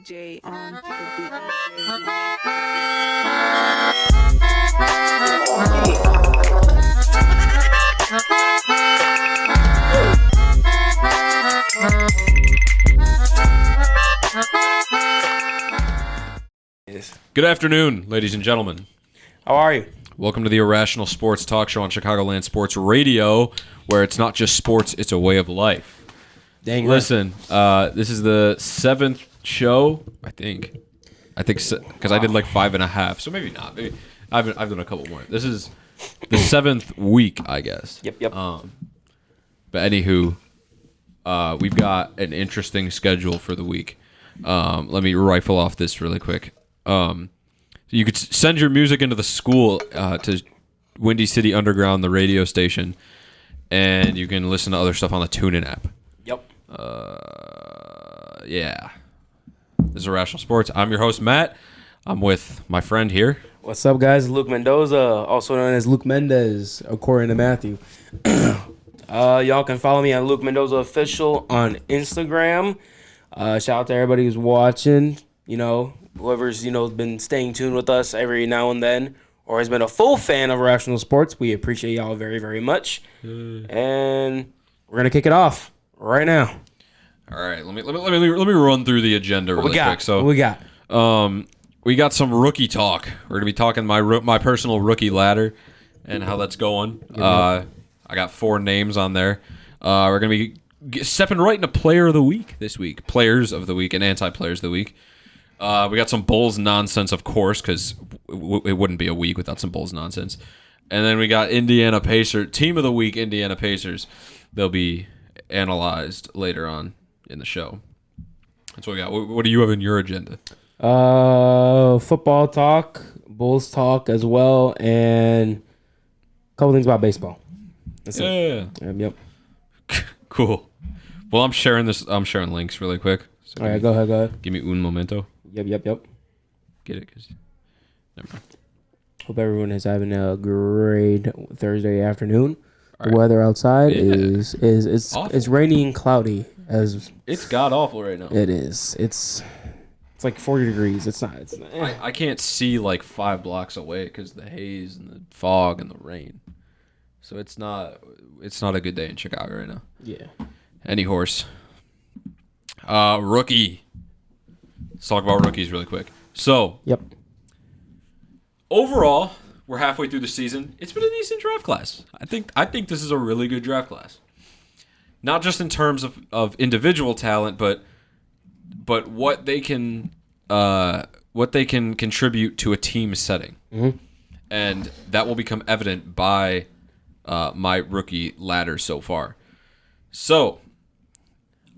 DJ on the beat. Good afternoon, ladies and gentlemen. How are you? Welcome to the IrRashonal Sports Talk Show on Chicagoland Sports Radio, where it's not just sports, it's a way of life. Dang. Listen, this is the 7th show, I think, because I did like 5.5, so maybe not. Maybe I've done a couple more. This is the 7th week, I guess. Yep. But anywho, we've got an interesting schedule for the week. Let me rifle off this really quick. You could send your music into the school to Windy City Underground, the radio station, and you can listen to other stuff on the TuneIn app. Yep. Yeah. This is IrRashonal Sports. I'm your host, Matt. I'm with my friend here. What's up, guys? Luke Mendoza, also known as Luke Mendez, according to Matthew. Y'all can follow me at Luke Mendoza Official on Instagram. Shout out to everybody who's watching. You know, whoever's been staying tuned with us every now and then, or has been a full fan of IrRashonal Sports. We appreciate y'all very, very much. And we're gonna kick it off right now. All right, let me run through the agenda really quick. So what we got? We got some rookie talk. We're gonna be talking my personal rookie ladder and how that's going. I got 4 names on there. We're gonna be stepping right into Player of the Week this week, Players of the Week, and Anti-Players of the Week. We got some Bulls nonsense, of course, because it wouldn't be a week without some Bulls nonsense. And then we got Indiana Pacers, Team of the Week, Indiana Pacers. They'll be analyzed later on in the show. That's what we got. What do you have in your agenda? Football talk, Bulls talk as well, and a couple things about baseball. That's it. Yep. Cool. Well, I'm sharing links really quick. So all right, go ahead. Give me un momento. Yep. Get it? Cause never mind. Hope everyone is having a great Thursday afternoon. Right. The weather outside is rainy and cloudy. It's god awful right now. It is. It's like 40 degrees. It's not. I can't see like 5 blocks away because the haze and the fog and the rain. So it's not a good day in Chicago right now. Yeah. Any horse. Rookie. Let's talk about rookies really quick. So, yep. Overall, we're halfway through the season. It's been a decent draft class. I think this is a really good draft class. Not just in terms of individual talent, but what they can contribute to a team setting. Mm-hmm. And that will become evident by my rookie ladder so far. So,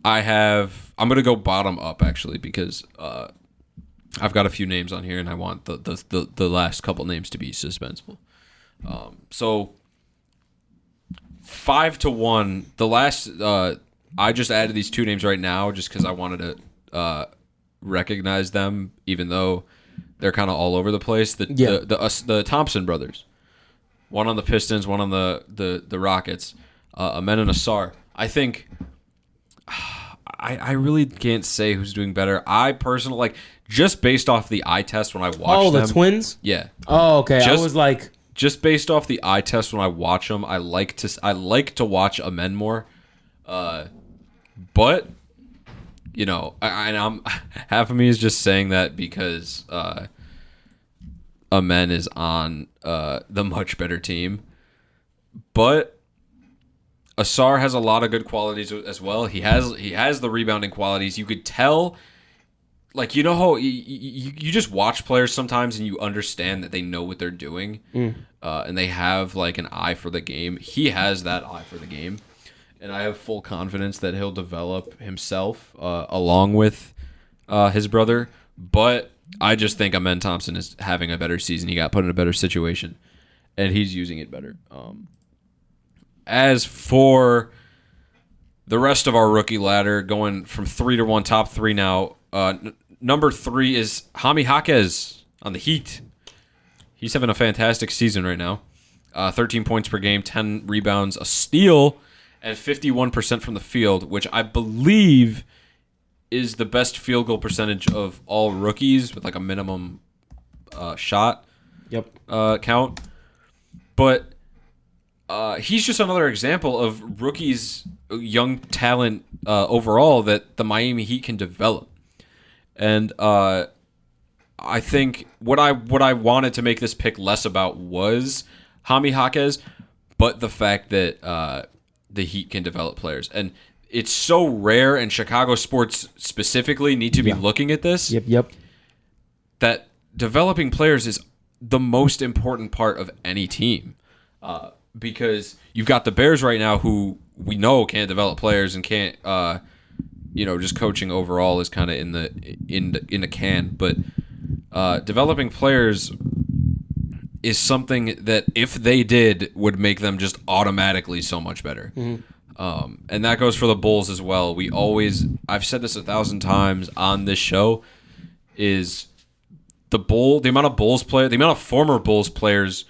I'm going to go bottom up, actually, because I've got a few names on here, and I want the last couple names to be suspenseful. So, 5-1. The last, I just added these 2 names right now just because I wanted to recognize them, even though they're kind of all over the place. The Thompson brothers. One on the Pistons, one on the Rockets. Amen and Asar. I think... I really can't say who's doing better. I personally just based off the eye test when I watch them. Oh, the twins? Yeah. Oh, okay. I was like, just based off the eye test when I watch them, I like to watch Amen more. But I'm half of me is just saying that because Amen is on the much better team. But Asar has a lot of good qualities as well. He has the rebounding qualities. You could tell, how you just watch players sometimes and you understand that they know what they're doing, and they have an eye for the game. He has that eye for the game, and I have full confidence that he'll develop himself along with his brother. But I just think Amen Thompson is having a better season. He got put in a better situation, and he's using it better. As for the rest of our rookie ladder, going from 3-1, top 3 now. Number 3 is Jaime Jaquez on the Heat. He's having a fantastic season right now. 13 points per game, 10 rebounds, a steal, and 51% from the field, which I believe is the best field goal percentage of all rookies with like a minimum shot count. But he's just another example of rookies, young talent overall that the Miami Heat can develop. And I think what I wanted to make this pick less about was Jaime Jaquez, but the fact that the Heat can develop players. And it's so rare, and Chicago sports specifically need to be looking at this. Yep. That developing players is the most important part of any team. Because you've got the Bears right now who we know can't develop players and can't, just coaching overall is kind of in the can. But developing players is something that if they did would make them just automatically so much better. Mm-hmm. And that goes for the Bulls as well. I've said this 1,000 times on this show, is the amount of former Bulls players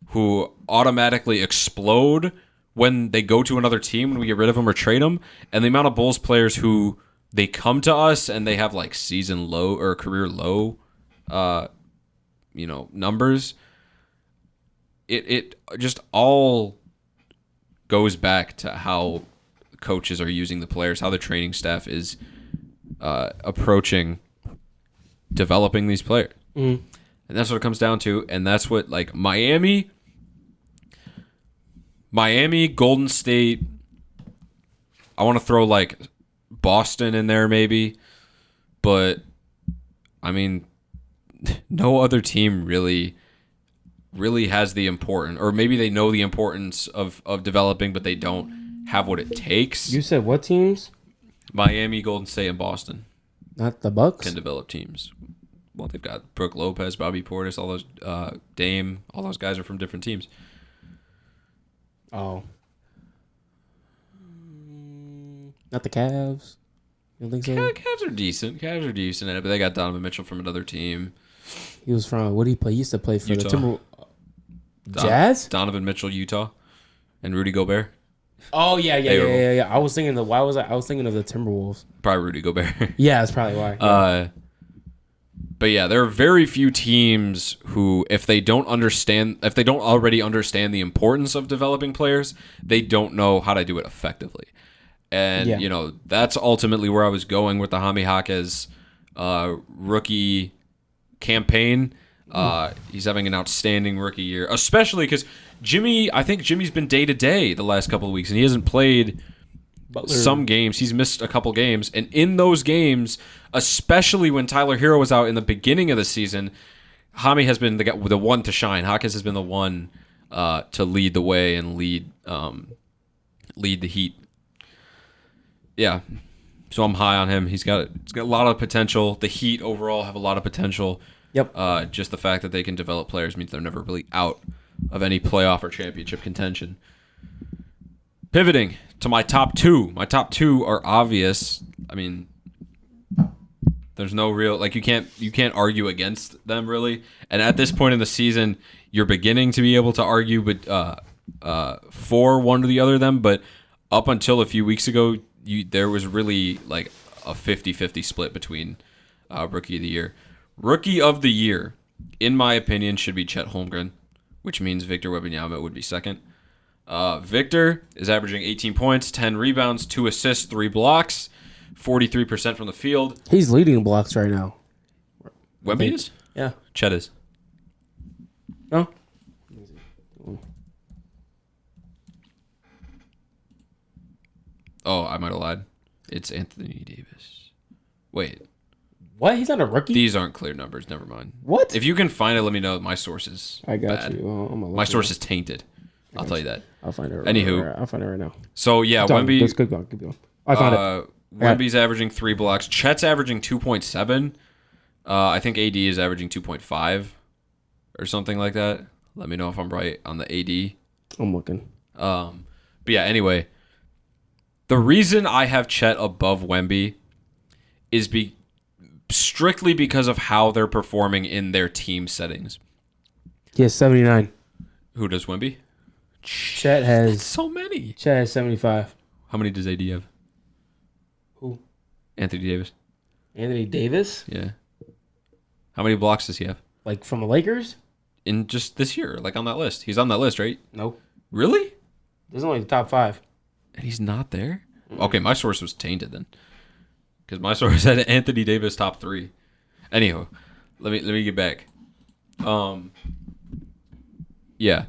who automatically explode when they go to another team when we get rid of them or trade them, and the amount of Bulls players who they come to us and they have like season low or career low, numbers. It just all goes back to how coaches are using the players, how the training staff is approaching developing these players. Mm. And that's what it comes down to, and that's what like Miami, Golden State, I want to throw like Boston in there maybe, but I mean no other team really has the importance, or maybe they know the importance of developing, but they don't have what it takes. You said what teams? Miami, Golden State, and Boston. Not the Bucks? Can develop teams. Well, they've got Brook Lopez, Bobby Portis, all those Dame, all those guys are from different teams. Oh. Not the Cavs? You don't think so? Cavs are decent. But they got Donovan Mitchell from another team. He was from, what did he play? He used to play for Utah. the Timberwolves. Jazz? Donovan Mitchell, Utah, and Rudy Gobert. Oh yeah. I was thinking of the Timberwolves. Probably Rudy Gobert. Yeah, that's probably why. Yeah. But yeah, there are very few teams who, if they don't already understand the importance of developing players, they don't know how to do it effectively. And that's ultimately where I was going with the Jaime Jaquez rookie campaign. He's having an outstanding rookie year, especially because I think Jimmy's been day to day the last couple of weeks, and he hasn't played some games. He's missed a couple games, and in those games, especially when Tyler Hero was out in the beginning of the season, Jaime has been the one to shine. Jaquez has been the one to lead the way and lead the Heat. Yeah, so I'm high on him. He's got a lot of potential. The Heat overall have a lot of potential. Yep. Just the fact that they can develop players means they're never really out of any playoff or championship contention. Pivoting to my top two. My top two are obvious. I mean, there's no real you can't argue against them really. And at this point in the season, you're beginning to be able to argue, but for one or the other of them. But up until a few weeks ago, there was really like a 50-50 split between Rookie of the Year. Rookie of the Year, in my opinion, should be Chet Holmgren, which means Victor Wembanyama would be second. Victor is averaging 18 points, 10 rebounds, 2 assists, 3 blocks, 43% from the field. He's leading blocks right now. Wemby is? Yeah. Chet is. No? Oh, I might have lied. It's Anthony Davis. Wait. What? He's not a rookie? These aren't clear numbers. Never mind. What? If you can find it, let me know. My source is I got bad. you. My source is tainted. I'll tell you that. I'll find it. Anywho. I'll find it right now. So, yeah, Wemby. Just keep going. I found it. Wemby's averaging 3 blocks. Chet's averaging 2.7. I think AD is averaging 2.5 or something like that. Let me know if I'm right on the AD. I'm looking. But yeah, anyway. The reason I have Chet above Wemby is strictly because of how they're performing in their team settings. He has 79. Who does Wemby? Chet has... That's so many. Chet has 75. How many does AD have? Who? Anthony Davis. Anthony Davis? Yeah. How many blocks does he have? Like from the Lakers? In just this year, like on that list. He's on that list, right? Nope. Really? This is only the top 5. And he's not there? Okay, my source was tainted then. Because my source had Anthony Davis top 3. Anyhow, let me get back. Yeah.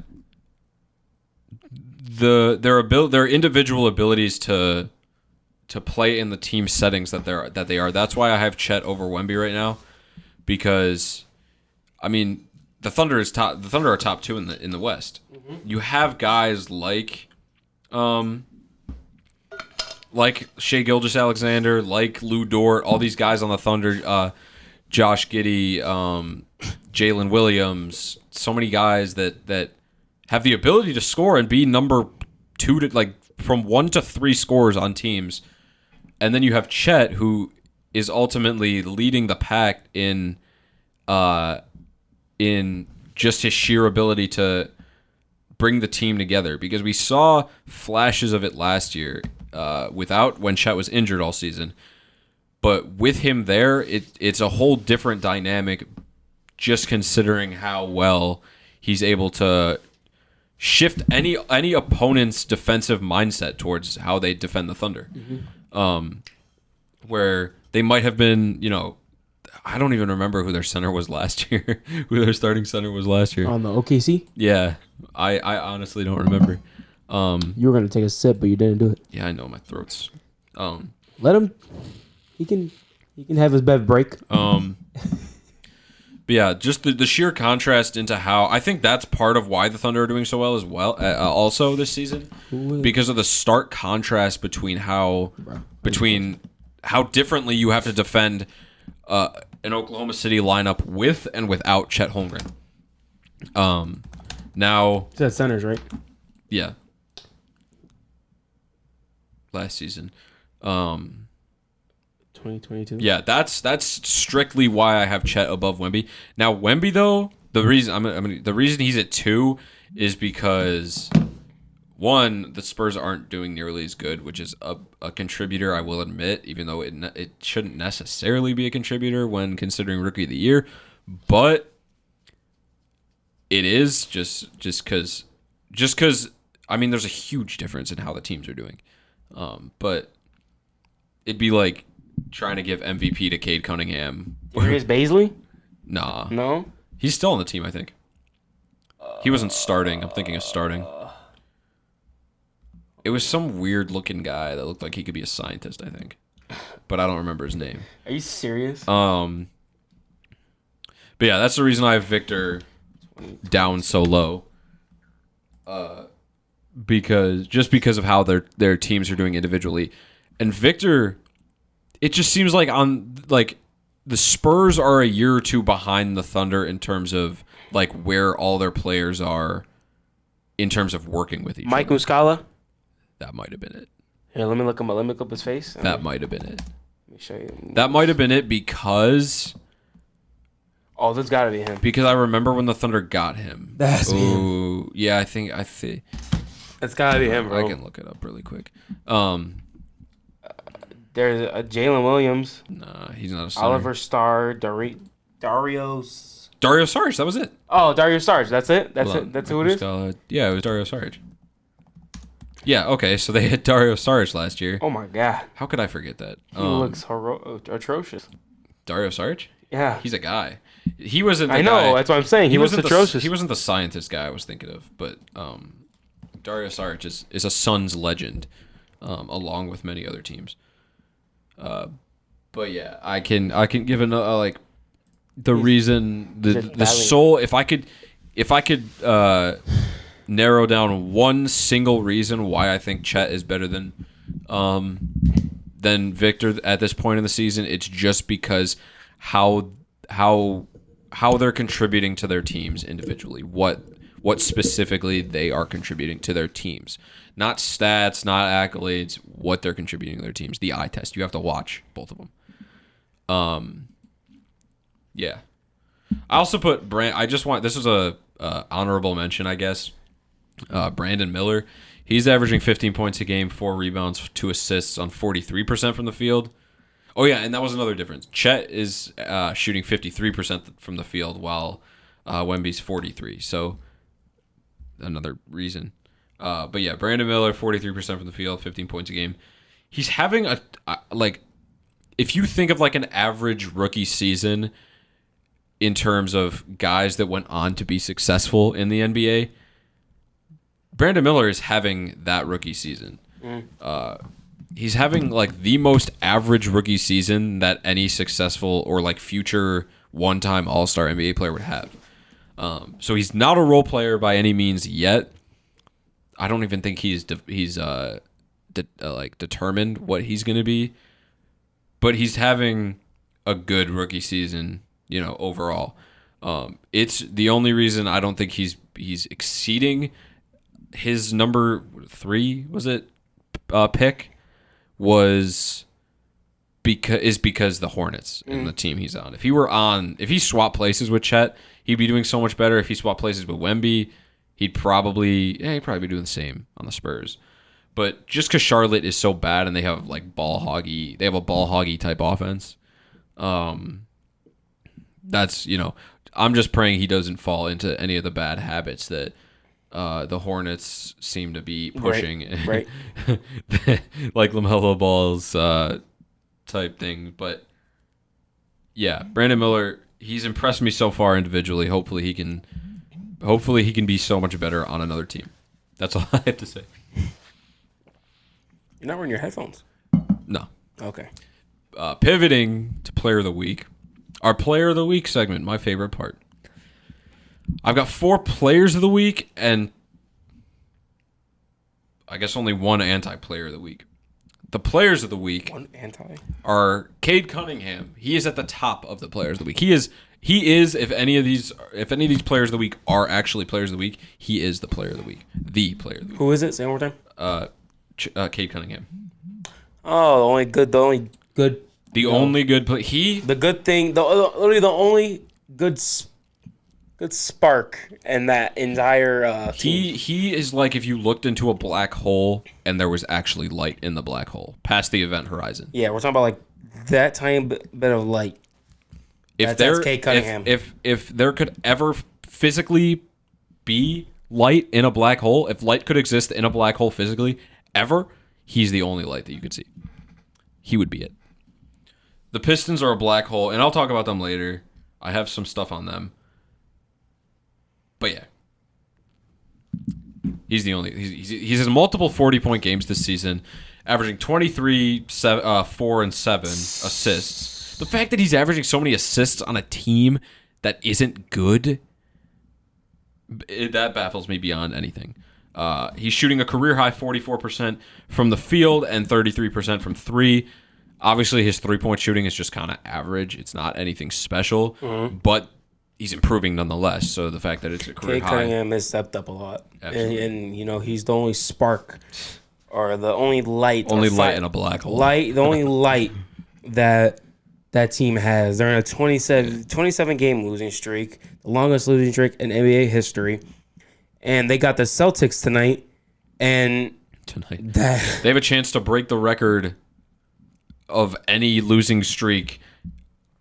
Their individual abilities to play in the team settings that they are. That's why I have Chet over Wemby right now. Because I mean, the Thunder are top 2 in the West. Mm-hmm. You have guys like Shai Gilgeous-Alexander, like Lou Dort, all these guys on the Thunder, Josh Giddey, Jalen Williams, so many guys that have the ability to score and be number 2 to like from 1 to 3 scorers on teams. And then you have Chet, who is ultimately leading the pack in just his sheer ability to bring the team together. Because we saw flashes of it last year when Chet was injured all season. But with him there, it's a whole different dynamic, just considering how well he's able to shift any opponent's defensive mindset towards how they defend the Thunder. Mm-hmm. Where they might have been, I don't even remember who their center was last year, who their starting center was last year. On the OKC? Yeah, I honestly don't remember. You were going to take a sip, but you didn't do it. Yeah, I know, my throat's... Let him... He can have his bev break. But yeah, just the sheer contrast into how I think that's part of why the Thunder are doing so well as well. Also this season, because of the stark contrast between how differently you have to defend an Oklahoma City lineup with and without Chet Holmgren. Now it's at centers, right? Yeah. Last season. 2022. Yeah, that's strictly why I have Chet above Wemby. Now Wemby though, the reason he's at 2 is because one, the Spurs aren't doing nearly as good, which is a contributor, I will admit, even though it shouldn't necessarily be a contributor when considering Rookie of the Year, but it is just because I mean there's a huge difference in how the teams are doing, but it'd be like trying to give MVP to Cade Cunningham. Here's Baisley? Nah. No? He's still on the team, I think. He wasn't starting. I'm thinking of starting. It was some weird-looking guy that looked like he could be a scientist, I think. But I don't remember his name. Are you serious? But yeah, that's the reason I have Victor down so low. Because of how their teams are doing individually. And Victor... It just seems like the Spurs are a year or two behind the Thunder in terms of like where all their players are in terms of working with each other. Mike Muscala? That might have been it. Here, let me look him up. Let me look up his face. That might have been it. Let me show you. That might have been it because... Oh, that's got to be him. Because I remember when the Thunder got him. That's him. Yeah, I think... That's got to be him, bro. I can look it up really quick. There's a Jalen Williams. Nah, he's not a center. Oliver Starr, Dario Saric, that was it. Oh, Dario Saric, that's it? That's it? That's who it is? Yeah, it was Dario Saric. Yeah, okay, so they hit Dario Saric last year. Oh my god. How could I forget that? He looks atrocious. Dario Saric? Yeah. He's a guy. He wasn't the I know, guy. that's what I'm saying. He looks atrocious. He wasn't the scientist guy I was thinking of, but Dario Saric is a Suns legend, along with many other teams. But yeah, I can give the reason the sole if I could narrow down one single reason why I think Chet is better than Victor at this point in the season, it's just because how they're contributing to their teams individually. What specifically they are contributing to their teams. Not stats, not accolades, what they're contributing to their teams. The eye test. You have to watch both of them. Yeah. I also put this was a honorable mention, I guess. Brandon Miller. He's averaging 15 points a game, 4 rebounds, 2 assists on 43% from the field. Oh yeah, and that was another difference. Chet is shooting 53% from the field, while Wemby's 43. So another reason. But yeah, Brandon Miller 43% from the field, 15 points a game. He's having a like, if you think of like an average rookie season in terms of guys that went on to be successful in the NBA, Brandon Miller is having that rookie season. He's having like the most average rookie season that any successful or like future one-time All-Star NBA player would have. So he's not a role player by any means yet. I don't even think he's determined what he's going to be, but he's having a good rookie season, overall. It's the only reason I don't think he's exceeding his number 3, was it, pick, was because the Hornets and the team he's on. If he swapped places with Chet, he'd be doing so much better. If he swapped places with Wemby, he'd probably be doing the same on the Spurs. But just because Charlotte is so bad and they have like a ball hoggy type offense, that's, I'm just praying he doesn't fall into any of the bad habits that the Hornets seem to be pushing, right. like LaMelo Ball's type thing. But yeah, Brandon Miller, he's impressed me so far individually. Hopefully he can be so much better on another team. That's all I have to say. You're not wearing your headphones? No. Okay. Pivoting to Player of the Week. Our Player of the Week segment, my favorite part. I've got 4 Players of the Week and I guess only 1 anti-Player of the Week. The Players of the Week are Cade Cunningham. He is at the top of the Players of the Week. He is if any of these Players of the Week are actually Players of the Week, he is the Player of the Week. The Player of the Week. Who is it? Say it one more time. Cade Cunningham. Oh, the only good. The only good play. The good thing. Literally the only good spark in that entire. He is like if you looked into a black hole and there was actually light in the black hole past the event horizon. Yeah, we're talking about like that tiny bit of light. That's Cade Cunningham. If there could ever physically be light in a black hole, if light could exist in a black hole physically ever, he's the only light that you could see. He would be it. The Pistons are a black hole, and I'll talk about them later. I have some stuff on them. But yeah. He's the only... He's has multiple 40-point games this season, averaging 23, 4, and 7 assists. The fact that he's averaging so many assists on a team that isn't good, that baffles me beyond anything. He's shooting a career-high 44% from the field and 33% from 3. Obviously, his three-point shooting is just kind of average. It's not anything special, but he's improving nonetheless. So the fact that it's a career high. Cade Cunningham has stepped up a lot. And he's the only spark or the only light. Only light in a black hole. The only light that team has. They're in a 27-game losing streak, the longest losing streak in NBA history. And they got the Celtics tonight. They have a chance to break the record of any losing streak,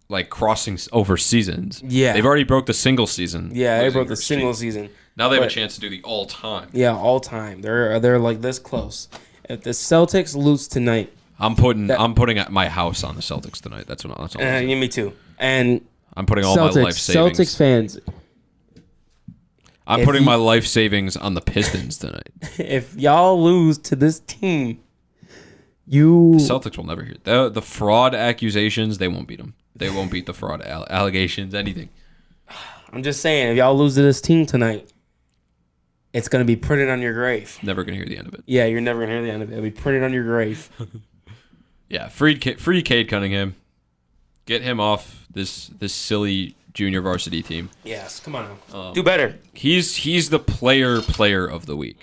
like crossing over seasons. Yeah. They've already broke the single season. Yeah, they broke the single season. Now they have a chance to do the all-time. Yeah, all-time. They're like this close. If the Celtics lose tonight, I'm putting my house on the Celtics tonight. That's all. Me too. And I'm putting all my life savings. Celtics fans. I'm putting my life savings on the Pistons tonight. If y'all lose to this team, the Celtics will never hear the fraud accusations. They won't beat them. They won't beat the fraud allegations. Anything. I'm just saying, if y'all lose to this team tonight, it's gonna be printed on your grave. Never gonna hear the end of it. Yeah, you're never gonna hear the end of it. It'll be printed on your grave. Yeah, free Cade Cunningham. Get him off this silly junior varsity team. Yes, come on now. Do better. He's the player of the week.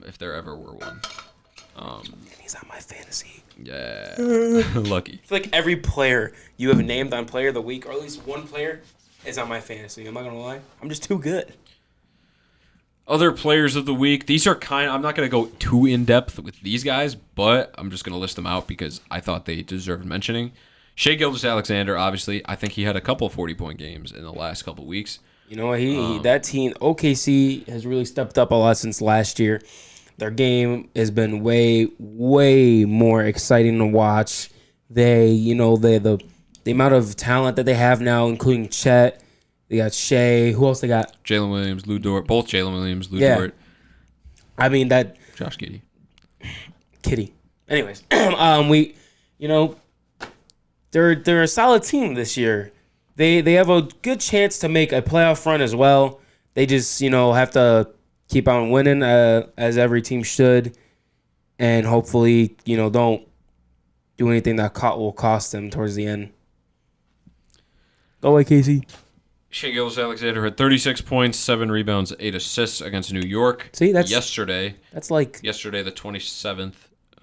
If there ever were one. He's on my fantasy. Yeah. Lucky. I feel like every player you have named on player of the week, or at least one player, is on my fantasy. I'm not gonna lie. I'm just too good. Other players of the week. These are I'm not going to go too in-depth with these guys, but I'm just going to list them out because I thought they deserved mentioning. Shai Gilgeous-Alexander, obviously. I think he had a couple 40-point games in the last couple weeks. You know what? That team, OKC, has really stepped up a lot since last year. Their game has been way, way more exciting to watch. The amount of talent that they have now, including Chet. They got Shea. Who else they got? Jalen Williams, Lou Dort. Both Jalen Williams, Lou Dort. I mean that. Josh Giddey. Anyways, they're a solid team this year. They have a good chance to make a playoff run as well. They just have to keep on winning as every team should, and hopefully don't do anything that will cost them towards the end. Go away, Casey. Shai Gilgeous-Alexander had 36 points, 7 rebounds, 8 assists against New York. See, that's yesterday. That's like yesterday, the 27th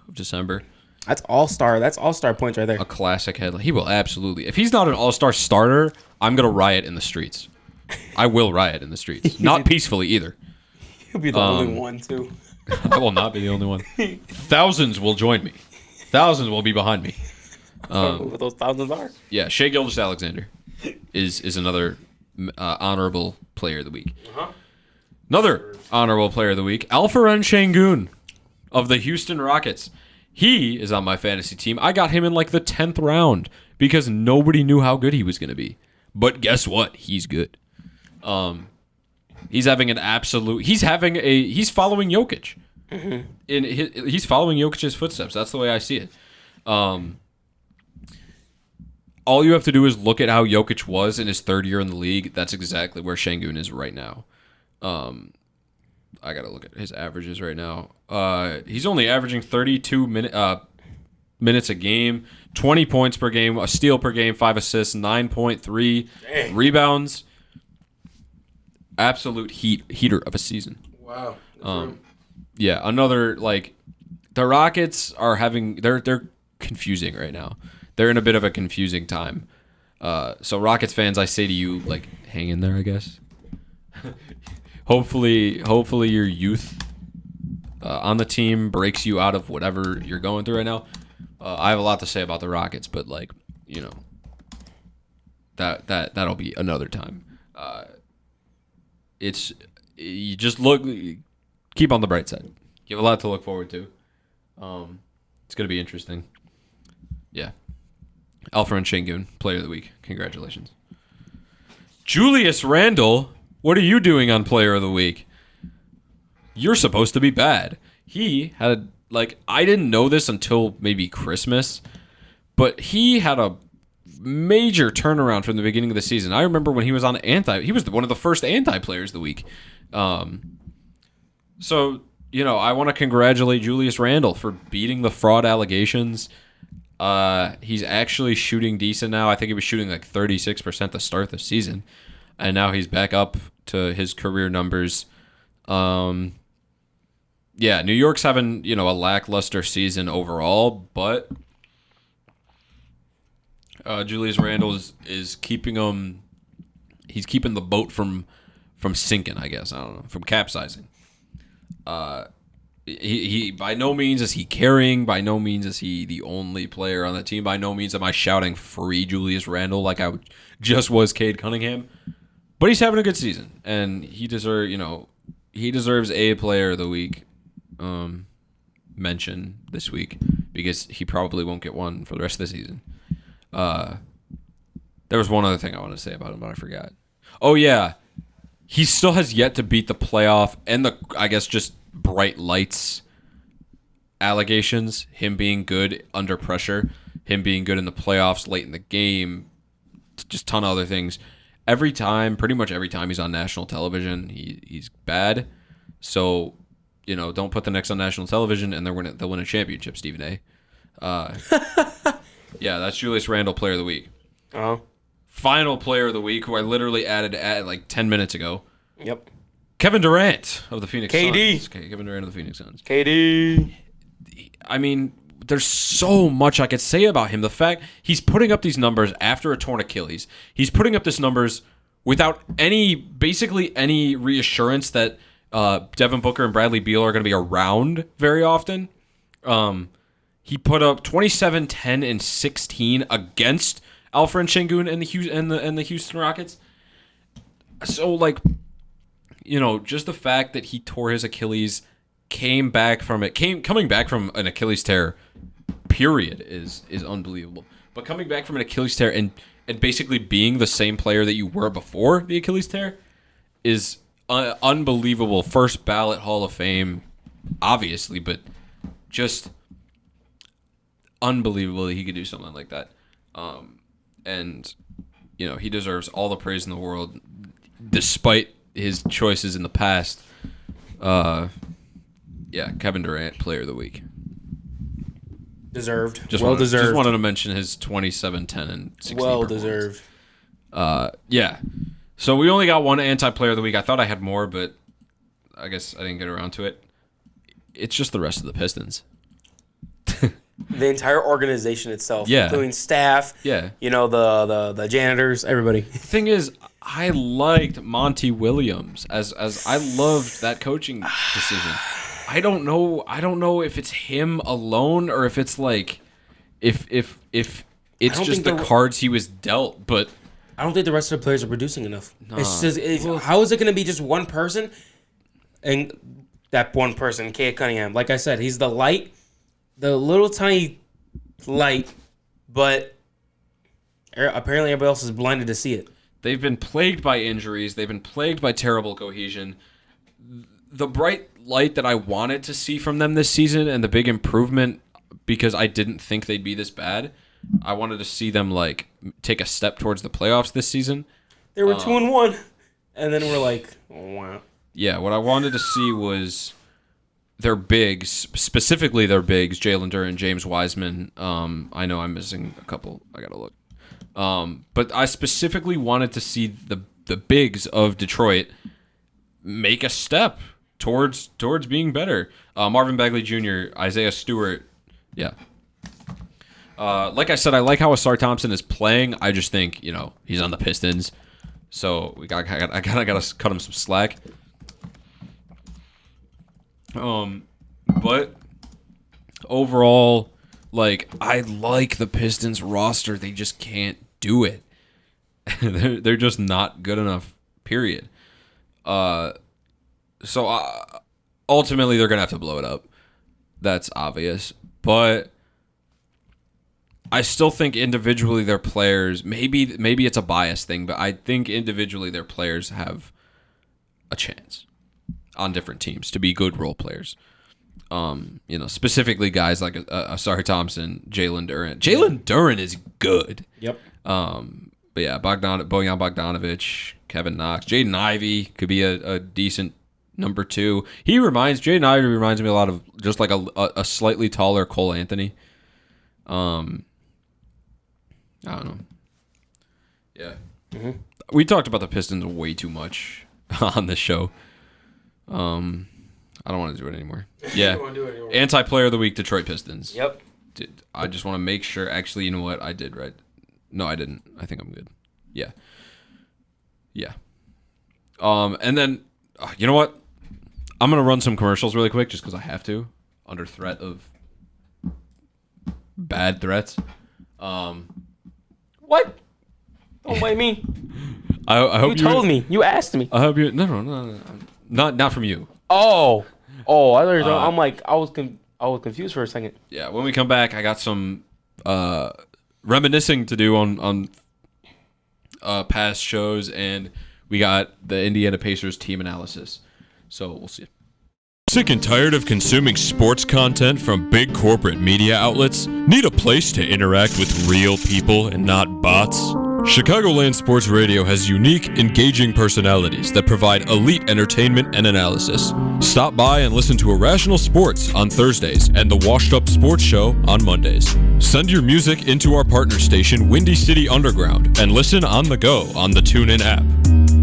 of December. That's all-star. That's all-star points right there. A classic headline. He will absolutely. If he's not an all-star starter, I'm gonna riot in the streets. I will riot in the streets, not peacefully either. You'll be the only one too. I will not be the only one. Thousands will join me. Thousands will be behind me. What those thousands are? Yeah, Shai Gilgeous-Alexander is another honorable player of the week. Another honorable player of the week, Alperen Şengün of the Houston Rockets. He is on my fantasy team. I got him in like the 10th round because nobody knew how good he was going to be. But guess what? He's good. He's having an absolute. He's following Jokic. He's following Jokic's footsteps. That's the way I see it. All you have to do is look at how Jokic was in his third year in the league. That's exactly where Şengün is right now. I got to look at his averages right now. He's only averaging 32 minutes a game, 20 points per game, a steal per game, 5 assists, 9.3 rebounds. Absolute heater of a season. Wow. Yeah, another the Rockets are they're confusing right now. They're in a bit of a confusing time. So Rockets fans, I say to you, hang in there, I guess. Hopefully your youth on the team breaks you out of whatever you're going through right now. I have a lot to say about the Rockets, but that'll be another time. You just keep on the bright side. You have a lot to look forward to. It's gonna be interesting. Yeah. Alperen Şengün, player of the week. Congratulations. Julius Randle, what are you doing on player of the week? You're supposed to be bad. He had I didn't know this until maybe Christmas, but he had a major turnaround from the beginning of the season. I remember when he was on he was one of the first players of the week. So, I want to congratulate Julius Randle for beating the fraud allegations. He's actually shooting decent now. I think he was shooting 36% to start the season, and now he's back up to his career numbers. New York's having a lackluster season overall, but Julius Randle is keeping them. He's keeping the boat from sinking, I guess. I don't know, from capsizing. He by no means is he carrying. By no means is he the only player on the team. By no means am I shouting free Julius Randle like I just was Cade Cunningham. But he's having a good season, and he deserves a player of the week mention this week because he probably won't get one for the rest of the season. There was one other thing I wanted to say about him, but I forgot. Oh yeah, he still has yet to beat the playoff and just bright lights allegations. Him being good under pressure, him being good in the playoffs late in the game, just a ton of other things. Pretty much every time he's on national television, he's bad. So, don't put the Knicks on national television and they'll win a championship, Stephen A. Yeah, that's Julius Randle, player of the week. Oh. Final player of the week, who I literally added 10 minutes ago. Yep. Kevin Durant of the Phoenix KD. Suns. Kevin Durant of the Phoenix Suns. KD. I mean, there's so much I could say about him. The fact he's putting up these numbers after a torn Achilles. He's putting up these numbers without basically any reassurance that Devin Booker and Bradley Beal are going to be around very often. He put up 27, 10, and 16 against Alfred Şengün and the Houston Rockets. So, like, just the fact that he tore his Achilles, coming back from an Achilles tear, period, is unbelievable. But coming back from an Achilles tear and basically being the same player that you were before the Achilles tear is unbelievable. First ballot Hall of Fame, obviously, but just unbelievable that he could do something like that. And he deserves all the praise in the world, despite his choices in the past. Kevin Durant, Player of the Week. Deserved. Just wanted to mention his 27, 10, and 16. Well deserved. So we only got one anti-Player of the Week. I thought I had more, but I guess I didn't get around to it. It's just the rest of the Pistons. The entire organization itself, including staff, the janitors, everybody. The thing is, I liked Monty Williams as I loved that coaching decision. I don't know if it's him alone or if it's like if it's just the cards he was dealt, but I don't think the rest of the players are producing enough. Nah. It's just how is it going to be just one person? And that one person, Cade Cunningham, like I said, he's the light. The little tiny light, but apparently everybody else is blinded to see it. They've been plagued by injuries. They've been plagued by terrible cohesion. The bright light that I wanted to see from them this season and the big improvement, because I didn't think they'd be this bad, I wanted to see them like take a step towards the playoffs this season. They were 2-1, and then we're like, oh, wow. Yeah, what I wanted to see was their bigs, specifically their bigs, Jalen Duren, James Wiseman. I know I'm missing a couple. I gotta look. But I specifically wanted to see the bigs of Detroit make a step towards being better. Marvin Bagley Jr., Isaiah Stewart. Yeah. Like I said, I like how Asar Thompson is playing. I just think, he's on the Pistons. So I kind of got to cut him some slack. But overall, I like the Pistons roster. They just can't do it. They're just not good enough, period. So ultimately, they're going to have to blow it up. That's obvious. But I still think individually their players, maybe it's a bias thing, but I think individually their players have a chance on different teams to be good role players. Specifically guys like Asar Thompson, Jalen Duren. Jalen Duren is good. Yep. But yeah, Bojan Bogdanovic, Kevin Knox, Jaden Ivey could be a decent number 2. Jaden Ivey reminds me a lot of just like a slightly taller Cole Anthony. I don't know. Yeah. Mm-hmm. We talked about the Pistons way too much on this show. I don't want to do it anymore. Yeah. Don't want to do it anymore. Anti-Player of the Week, Detroit Pistons. Yep. I just want to make sure. Actually, you know what? I did right. No, I didn't. I think I'm good. Yeah. Yeah. And then, you know what? I'm going to run some commercials really quick just because I have to, under threat of bad threats. What? Don't blame me. I hope you told me. You asked me. I hope you. No. Not from you. Oh. I thought you were I'm like, I was confused for a second. Yeah. When we come back, I got some reminiscing to do on past shows, and we got the Indiana Pacers team analysis. So we'll see. Sick and tired of consuming sports content from big corporate media outlets? Need a place to interact with real people and not bots? Chicagoland Sports Radio has unique, engaging personalities that provide elite entertainment and analysis. Stop by and listen to IrRashonal Sports on Thursdays and the Washed Up Sports Show on Mondays. Send your music into our partner station, Windy City Underground, and listen on the go on the TuneIn app.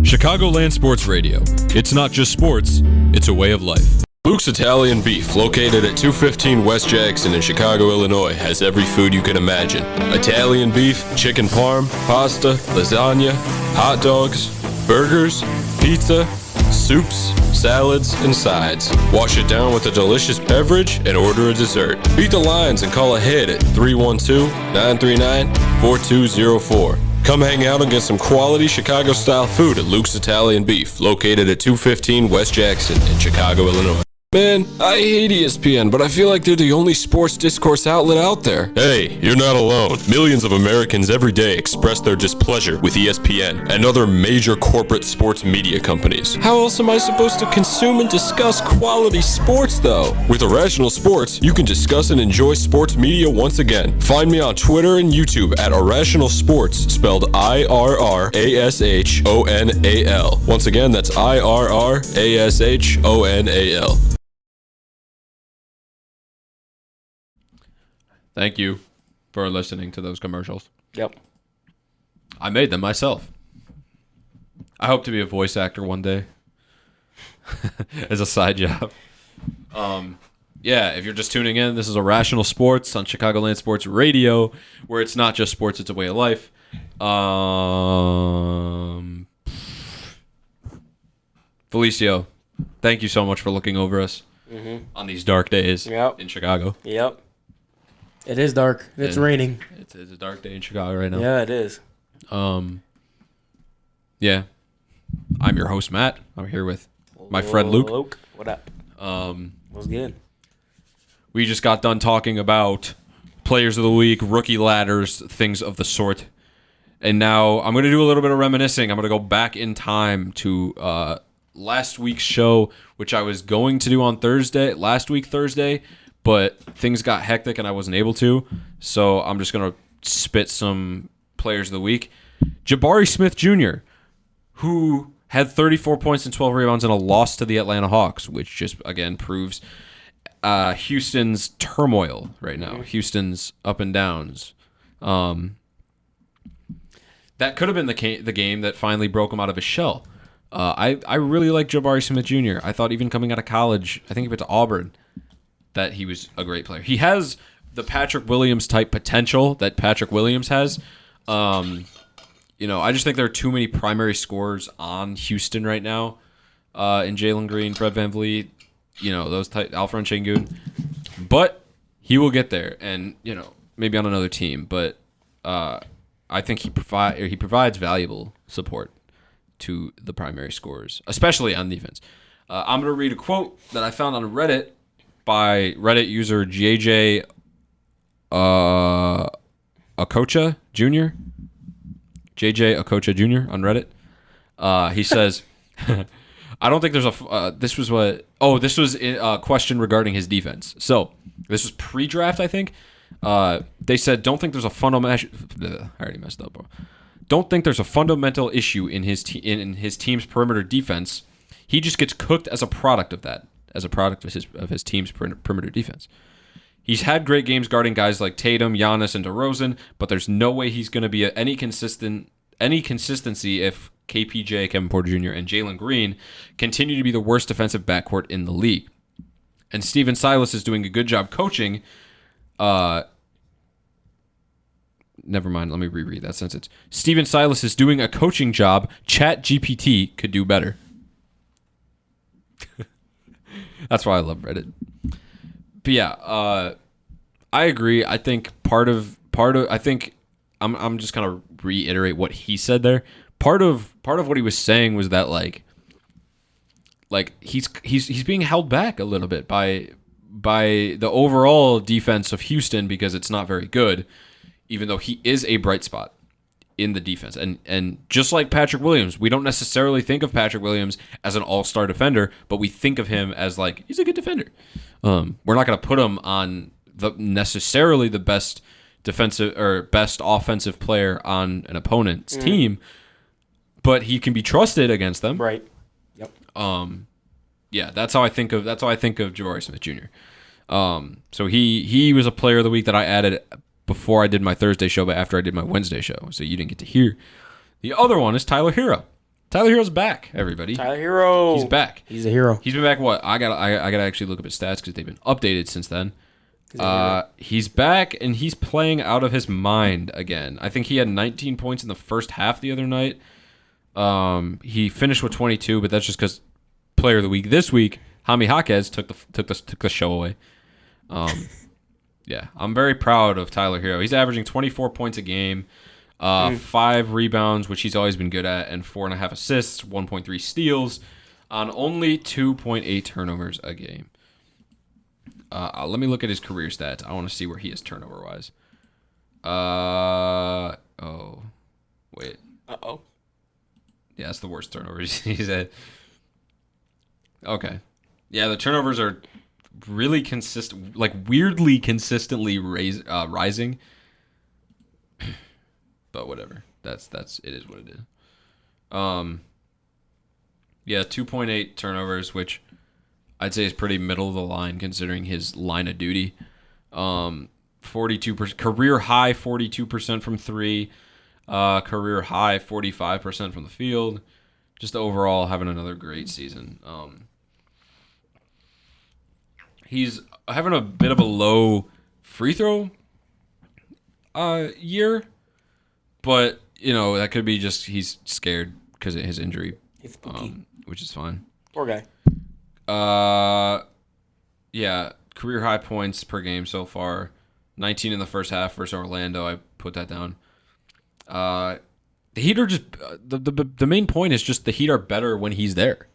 Chicagoland Sports Radio. It's not just sports, it's a way of life. Luke's Italian Beef, located at 215 West Jackson in Chicago, Illinois, has every food you can imagine. Italian beef, chicken parm, pasta, lasagna, hot dogs, burgers, pizza, soups, salads, and sides. Wash it down with a delicious beverage and order a dessert. Beat the lines and call ahead at 312-939-4204. Come hang out and get some quality Chicago-style food at Luke's Italian Beef, located at 215 West Jackson in Chicago, Illinois. Man, I hate ESPN, but I feel like they're the only sports discourse outlet out there. Hey, you're not alone. Millions of Americans every day express their displeasure with ESPN and other major corporate sports media companies. How else am I supposed to consume and discuss quality sports, though? With IrRashonal Sports, you can discuss and enjoy sports media once again. Find me on Twitter and YouTube at IrRashonal Sports, spelled IrRashonal. Once again, that's IrRashonal. Thank you for listening to those commercials. Yep. I made them myself. I hope to be a voice actor one day as a side job. Yeah, if you're just tuning in, this is IrRashonal Sports on Chicagoland Sports Radio, where it's not just sports, it's a way of life. Felicio, thank you so much for looking over us on these dark days in Chicago. Yep. It is dark. It's raining. It's a dark day in Chicago right now. Yeah, it is. Yeah. I'm your host, Matt. I'm here with my friend Luke. What up? What's good? We just got done talking about players of the week, rookie ladders, things of the sort. And now I'm going to do a little bit of reminiscing. I'm going to go back in time to last week's show, which I was going to do on last week Thursday, but things got hectic and I wasn't able to. So I'm just going to spit some players of the week. Jabari Smith Jr., who had 34 points and 12 rebounds in a loss to the Atlanta Hawks, which just, again, proves Houston's turmoil right now. Houston's up and downs. That could have been the game that finally broke him out of his shell. I really like Jabari Smith Jr. I thought even coming out of college, I think he went to Auburn, that he was a great player. He has the Patrick Williams type potential that Patrick Williams has. I just think there are too many primary scorers on Houston right now. In Jalen Green, Fred VanVleet, those type, Alfred Şengün. But he will get there, and maybe on another team. But I think he provides valuable support to the primary scorers, especially on defense. I'm going to read a quote that I found on Reddit by Reddit user JJ Okocha Jr. JJ Okocha Jr. on Reddit. He says, I don't think there's this was a question regarding his defense. So this was pre-draft, I think. They said, don't think there's a fundamental. I already messed up, bro. Don't think there's a fundamental issue in his team's perimeter defense. He just gets cooked as a product of that, as a product of his team's perimeter defense. He's had great games guarding guys like Tatum, Giannis, and DeRozan, but there's no way he's going to be any consistency if KPJ, Kevin Porter Jr., and Jalen Green continue to be the worst defensive backcourt in the league. And Steven Silas is doing a good job coaching. Never mind, let me reread that sentence. Steven Silas is doing a coaching job. ChatGPT could do better. That's why I love Reddit. But yeah, I agree. I think part of I think I'm just gonna reiterate what he said there. Part of what he was saying was that like he's being held back a little bit by the overall defense of Houston because it's not very good, even though he is a bright spot in the defense. And just like Patrick Williams, we don't necessarily think of Patrick Williams as an all-star defender, but we think of him as like he's a good defender. We're not going to put him on necessarily the best defensive or best offensive player on an opponent's team, but he can be trusted against them. Right. Yep. Yeah, that's how I think of Jabari Smith Jr. So he was a player of the week that I added before I did my Thursday show, but after I did my Wednesday show, so you didn't get to hear. The other one is Tyler Hero. Tyler Hero's back, everybody. Tyler Hero. He's back. He's a hero. He's been back. What? I gotta actually look up his stats because they've been updated since then. He's back and he's playing out of his mind again. I think he had 19 points in the first half the other night. He finished with 22, but that's just because player of the week this week, Jaime Jaquez took the show away. Yeah, I'm very proud of Tyler Hero. He's averaging 24 points a game, 5 rebounds, which he's always been good at, and 4.5 assists, 1.3 steals, on only 2.8 turnovers a game. Let me look at his career stats. I want to see where he is turnover-wise. Wait. Uh-oh. Yeah, that's the worst turnovers he's had. Okay. Yeah, the turnovers are really consistent, like weirdly consistently rising. But whatever. That's it is what it is. Yeah, 2.8 turnovers, which I'd say is pretty middle of the line considering his line of duty. 42% career high 42% from 3, career high 45% from the field. Just overall having another great season. He's having a bit of a low free throw year, but that could be just he's scared because of his injury. He's spooky. Which is fine. Poor guy. Yeah, career high points per game so far. 19 in the first half versus Orlando. I put that down. The Heat are just the main point is just the Heat are better when he's there.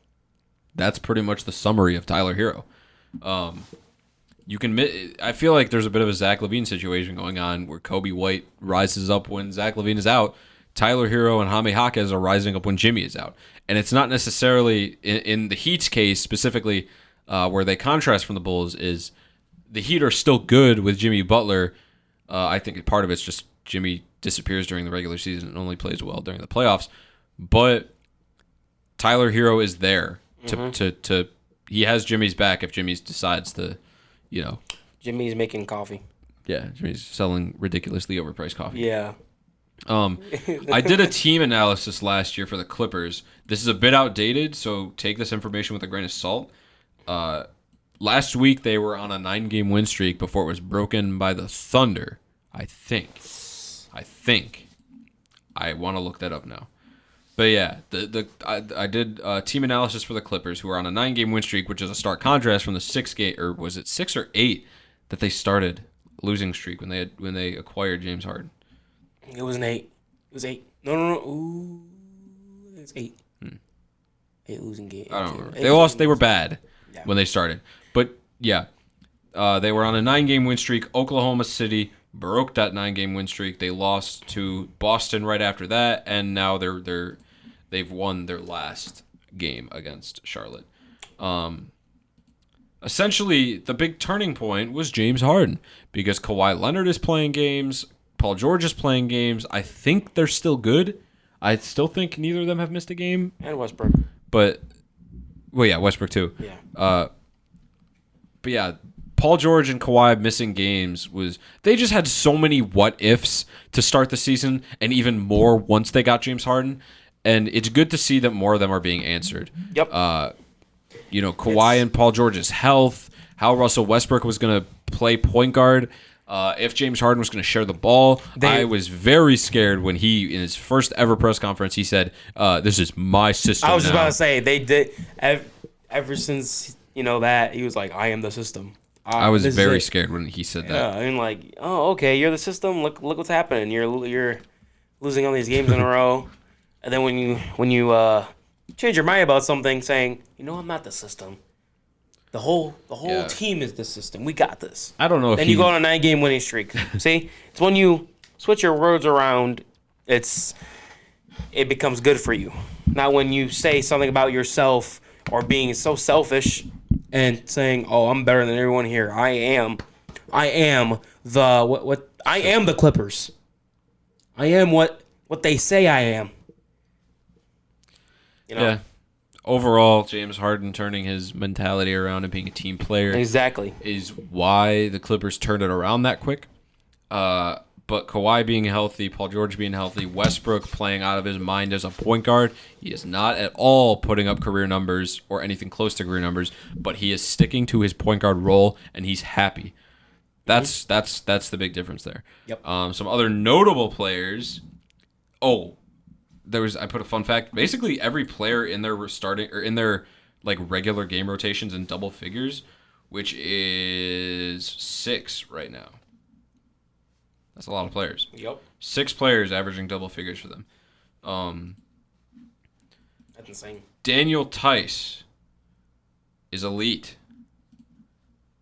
That's pretty much the summary of Tyler Hero. You can I feel like there's a bit of a Zach LaVine situation going on where Kobe White rises up when Zach LaVine is out. Tyler Hero and Jaime Jaquez are rising up when Jimmy is out. And it's not necessarily, in the Heat's case specifically, where they contrast from the Bulls, is the Heat are still good with Jimmy Butler. I think part of it's just Jimmy disappears during the regular season and only plays well during the playoffs. But Tyler Hero is there to he has Jimmy's back if Jimmy decides to, Jimmy's making coffee. Yeah, Jimmy's selling ridiculously overpriced coffee. Yeah. I did a team analysis last year for the Clippers. This is a bit outdated, so take this information with a grain of salt. Last week, they were on a 9-game win streak before it was broken by the Thunder, I think. I want to look that up now. But yeah, I did team analysis for the Clippers, who are on a 9-game win streak, which is a stark contrast from the 6-game, or was it 6 or 8 that they started losing streak when they acquired James Harden. It was an 8. It was 8. No. Ooh, it's 8. 8 losing games. I don't remember. They lost. They were bad when they started. But yeah, they were on a 9-game win streak. Oklahoma City broke that 9-game win streak. They lost to Boston right after that, and now they've won their last game against Charlotte. Essentially, the big turning point was James Harden because Kawhi Leonard is playing games. Paul George is playing games. I think they're still good. I still think neither of them have missed a game. And Westbrook. But, well, yeah, Westbrook too. Yeah. But yeah, Paul George and Kawhi missing games they just had so many what ifs to start the season, and even more once they got James Harden. And it's good to see that more of them are being answered. Yep. Kawhi and Paul George's health, how Russell Westbrook was going to play point guard. If James Harden was going to share the ball, I was very scared when he, in his first ever press conference, he said, "This is my system." I was just about to say they did ever since that he was like, "I am the system." I was very scared when he said that. Yeah, and like, oh, okay, you're the system. Look what's happening. You're losing all these games in a row, and then when you change your mind about something, saying, I'm not the system. The whole team is the system. We got this. I don't know if then you go on a 9-game winning streak. See, it's when you switch your words around, it becomes good for you. Not when you say something about yourself or being so selfish and saying, "Oh, I'm better than everyone here. I am the what I am the Clippers. I am what they say I am." Yeah. Overall, James Harden turning his mentality around and being a team player is why the Clippers turned it around that quick. But Kawhi being healthy, Paul George being healthy, Westbrook playing out of his mind as a point guard, he is not at all putting up career numbers or anything close to career numbers, but he is sticking to his point guard role, and he's happy. That's the big difference there. Yep. Some other notable players. I put a fun fact. Basically, every player in their like regular game rotations in double figures, which is 6 right now. That's a lot of players. Yep. 6 players averaging double figures for them. That's insane. Daniel Tice is elite.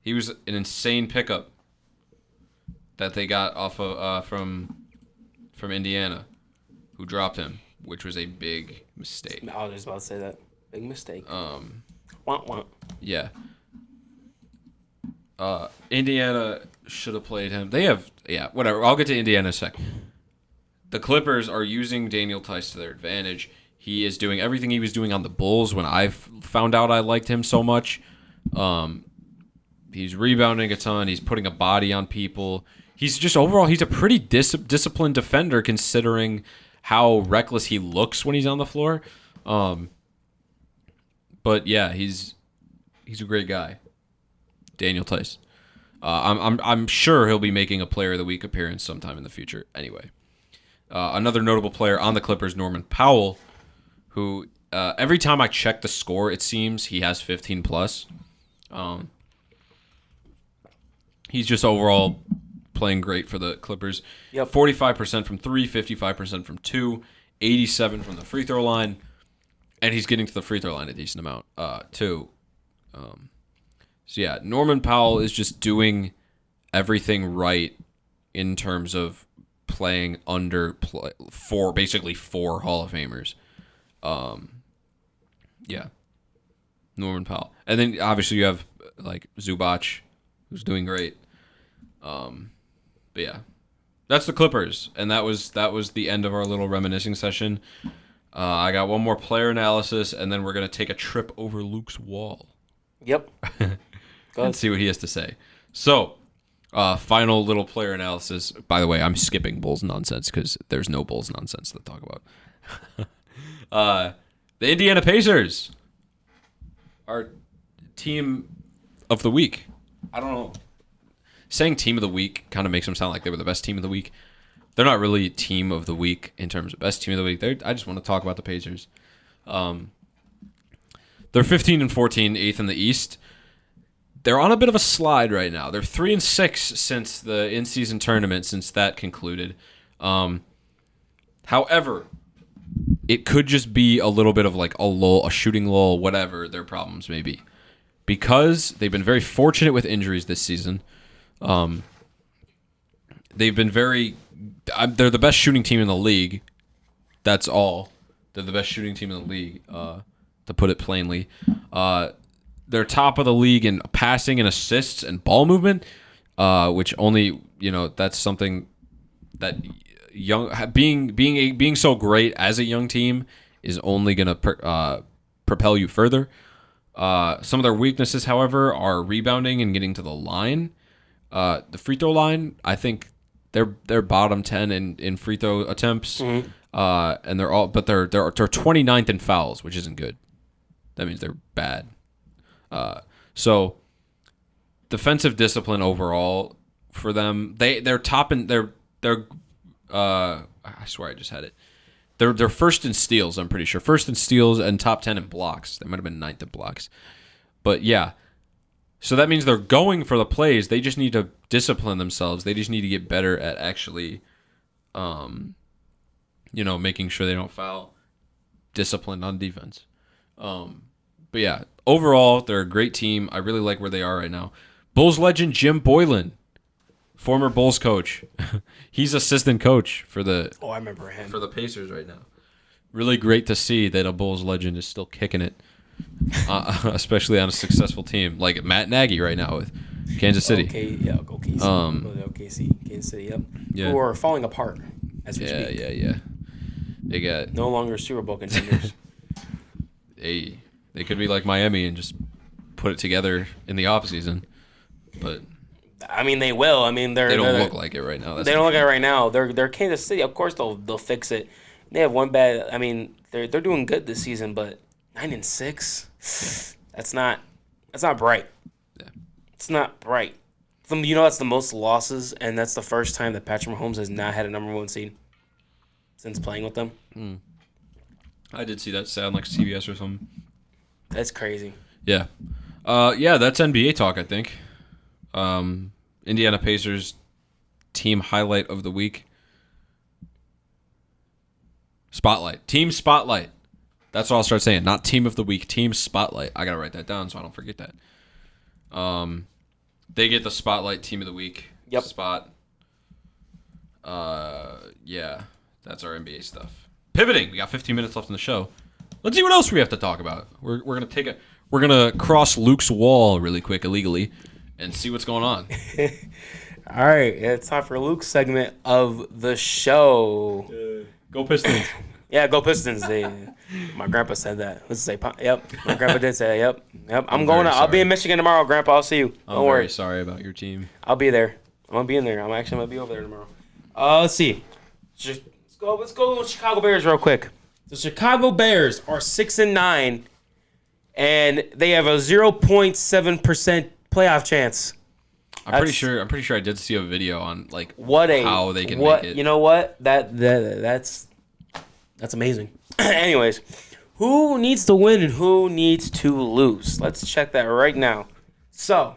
He was an insane pickup that they got off of from Indiana, who dropped him, which was a big mistake. I was just about to say that. Big mistake. Wah, wah. Yeah. Indiana should have played him. They have, whatever. I'll get to Indiana in a sec. The Clippers are using Daniel Tice to their advantage. He is doing everything he was doing on the Bulls when I found out I liked him so much. He's rebounding a ton. He's putting a body on people. He's just overall, he's a pretty disciplined defender considering how reckless he looks when he's on the floor. But yeah, he's a great guy, Daniel Tice. I'm sure he'll be making a Player of the Week appearance sometime in the future. Anyway, another notable player on the Clippers, Norman Powell, who every time I check the score, it seems he has 15 plus. He's just overall playing great for the Clippers. Yep. 45% from 3, 55% from 2, 87 from the free throw line, and he's getting to the free throw line a decent amount too. So yeah, Norman Powell is just doing everything right in terms of playing under basically four Hall of Famers. Yeah, Norman Powell, and then obviously you have like Zubac, who's doing great. But yeah, that's the Clippers, and that was the end of our little reminiscing session. I got one more player analysis, and then we're gonna take a trip over Luke's wall. Yep. And see what he has to say. So, final little player analysis. By the way, I'm skipping Bulls nonsense because there's no Bulls nonsense to talk about. The Indiana Pacers, our team of the week. I don't know. Saying team of the week kind of makes them sound like they were the best team of the week. They're not really team of the week in terms of best team of the week. I just want to talk about the Pacers. They're 15-14, 8th in the East. They're on a bit of a slide right now. They're 3-6 since the in-season tournament, since that concluded. However, it could just be a little bit of like a lull, a shooting lull, whatever their problems may be. Because they've been very fortunate with injuries this season. They've been they're the best shooting team in the league. That's all. They're the best shooting team in the league, to put it plainly. They're top of the league in passing and assists and ball movement, which only, that's something that being so great as a young team is only going to propel you further. Some of their weaknesses, however, are rebounding and getting to the line. The free throw line, I think they're bottom 10 in free throw attempts. Mm-hmm. And they're 29th in fouls, which isn't good. That means they're bad. So defensive discipline overall for them, they're top in they're I swear I just had it. They're first in steals, I'm pretty sure. First in steals and top 10 in blocks. They might have been 9th in blocks. But yeah. So that means they're going for the plays. They just need to discipline themselves. They just need to get better at actually making sure they don't foul. Discipline on defense. But yeah, overall, they're a great team. I really like where they are right now. Bulls legend Jim Boylan, former Bulls coach. He's assistant coach for the I remember him. For the Pacers right now. Really great to see that a Bulls legend is still kicking it, especially on a successful team like Matt Nagy right now with Kansas City. OKC. Kansas City, yep. Yeah. Who are falling apart as we speak. Yeah. They got no longer Super Bowl contenders. They could be like Miami and just put it together in the offseason. But I mean, they will. I mean, they don't look like it right now. They don't look like it right now. They're Kansas City. Of course, they'll fix it. They have one bad. I mean, they're doing good this season, but 9-6. That's not bright. Yeah. It's not bright. That's the most losses, and that's the first time that Patrick Mahomes has not had a number one seed since playing with them. I did see that stat on like CBS or something. That's crazy. Yeah. That's NBA talk, I think. Indiana Pacers team highlight of the week. Spotlight. Team Spotlight. That's what I'll start saying. Not team of the week. Team Spotlight. I got to write that down so I don't forget that. They get the Spotlight team of the week. Yep. Spot. That's our NBA stuff. Pivoting. We got 15 minutes left in the show. Let's see what else we have to talk about. We're gonna cross Luke's wall really quick illegally and see what's going on. All right, it's time for Luke's segment of the show. Go Pistons. Yeah, go Pistons. My grandpa said that. Let's say, yep. My grandpa did say that. Yep. I'll be in Michigan tomorrow, Grandpa. I'll see you. Don't worry. Very sorry about your team. I'll be there. I'm gonna be in there. I'm gonna be over there tomorrow. Let's see. Let's go with Chicago Bears real quick. The Chicago Bears are 6-9, and they have a 0.7% playoff chance. I'm pretty sure I did see a video on like how they can make it. You know what? That's amazing. Anyways, who needs to win and who needs to lose? Let's check that right now. So,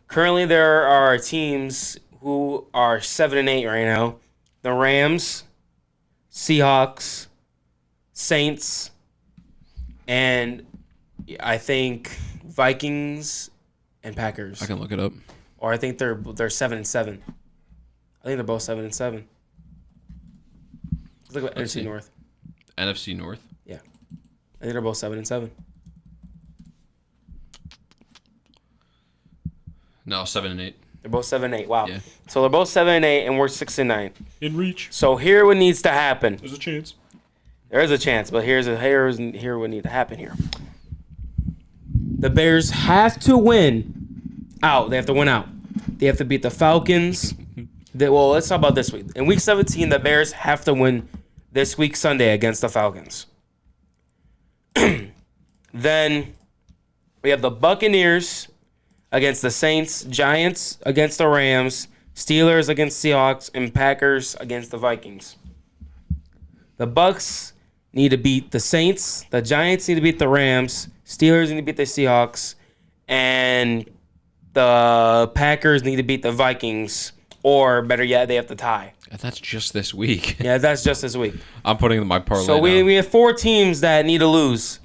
currently there are teams who are 7-8 right now. The Rams, Seahawks, Saints, and I think Vikings and Packers. I can look it up. Or I think they're 7-7. I think they're both 7-7. Look at NFC North. NFC North? Yeah. I think they're both 7-7. No, 7-8. They're both 7-8. Wow. Yeah. So they're both 7-8 and we're 6-9. In reach. So here what needs to happen. There's a chance. There is a chance, but here what needs to happen here. The Bears have to win out. They have to win out. They have to beat the Falcons. Let's talk about this week. In Week 17, the Bears have to win this week Sunday against the Falcons. Then we have the Buccaneers against the Saints, Giants against the Rams, Steelers against Seahawks, and Packers against the Vikings. The Bucs need to beat the Saints. The Giants need to beat the Rams. Steelers need to beat the Seahawks. And the Packers need to beat the Vikings. Or, better yet, they have to tie. And that's just this week. Yeah, that's just this week. I'm putting my parlay So we have 4 teams that need to lose.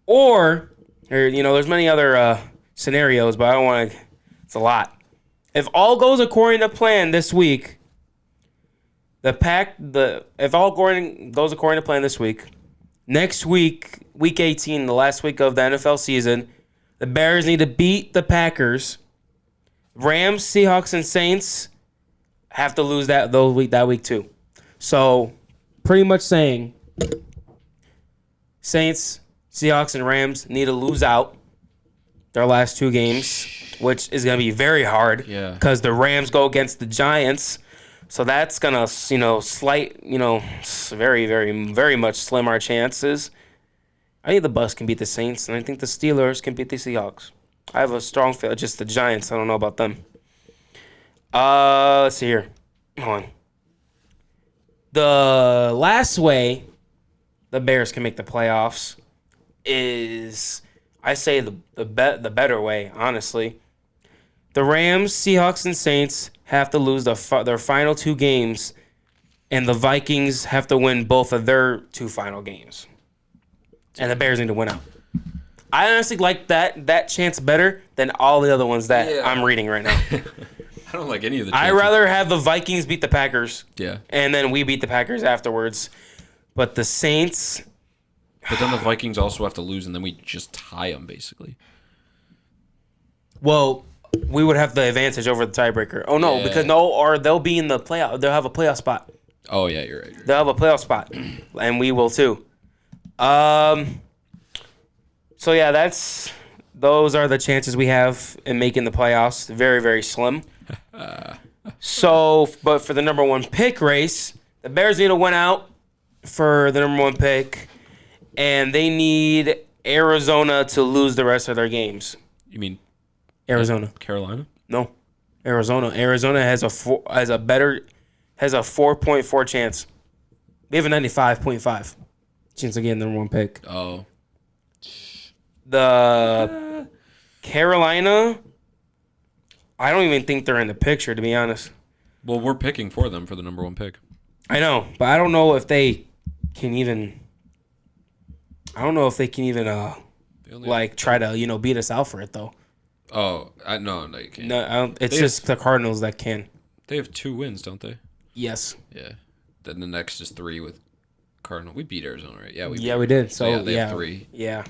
Or there's many other scenarios, but I don't want to. It's a lot. If all goes according to plan this week, if all goes according to plan this week, next week, Week 18, the last week of the NFL season, the Bears need to beat the Packers. Rams, Seahawks, and Saints have to lose that week too. So, pretty much saying, Saints, Seahawks, and Rams need to lose out their last 2 games, which is going to be very hard. Yeah. Because the Rams go against the Giants, so that's going to, very, very, very much slim our chances. I think the Bucs can beat the Saints, and I think the Steelers can beat the Seahawks. I have a strong feel. Just the Giants, I don't know about them. Let's see here. Hold on. The last way the Bears can make the playoffs is, I say the better way, honestly. The Rams, Seahawks, and Saints have to lose their final 2 games, and the Vikings have to win both of their 2 final games. And the Bears need to win out. I honestly like that chance better than all the other ones that I'm reading right now. I don't like any of the I'd rather have the Vikings beat the Packers. Yeah. And then we beat the Packers afterwards. But the Saints... But then the Vikings also have to lose, and then we just tie them, basically. Well, we would have the advantage over the tiebreaker. Oh, no, because they'll be in the playoff. They'll have a playoff spot. Oh, yeah, you're right. They'll have a playoff spot. And we will, too. So, yeah, those are the chances we have in making the playoffs. Very, very slim. But for the number 1 pick race, the Bears need to win out for the number 1 pick, and they need Arizona to lose the rest of their games. You mean Arizona? Carolina? No, Arizona. Arizona has a 4.4 chance. They have a 95.5 chance of getting the number 1 pick. Oh. The Carolina, I don't even think they're in the picture, to be honest. Well, we're picking for them for the number 1 pick. I know, but I don't know if they can even. I don't know if they can even try to beat us out for it though. Oh, no, you can't. No, I don't, it's just the Cardinals that can. They have 2 wins, don't they? Yes. Yeah. Then the next is 3 with Cardinal. We beat Arizona, right? Yeah, we did. So they have 3. Yeah,